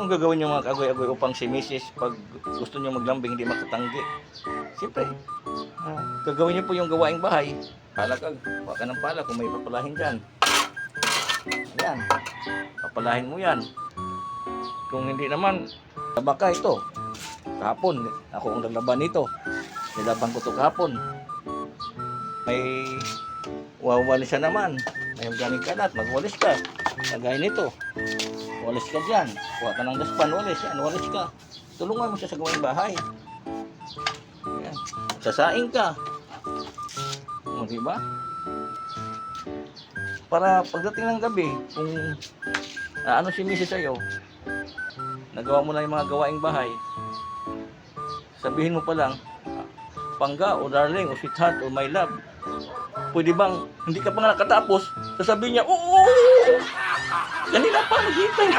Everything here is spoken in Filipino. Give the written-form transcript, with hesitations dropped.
Anong gagawin niyo mga kagoy-agoy upang si Mrs. pag gusto niyo maglambing hindi makatanggi? Siyempre, gagawin niyo po yung gawaing bahay. Palakag, huwag ka ng pala kung may papalahin dyan. Ayan, papalahin mo yan. Kung hindi naman, laba ka ito. Kahapon, ako ang naglaban nito. Nilaban ko ito kahapon. May wawalis siya naman. May galing kalat, magwalis ka. Kagaya nito. Walis ka dyan. Kuha ka ng daspan, walis. Yan, walis ka. Tulungan mo siya sa gawaing bahay. Yan. Sasaing ka. O, diba? Para pagdating ng gabi, kung ano si Mrs. sa'yo, nagawa mo na yung mga gawaing bahay, sabihin mo pa lang, Pangga o darling o sweetheart o my love, pwede bang hindi ka pa nga nakatapos, sasabihin niya, oo, kanina pa, naghihintay.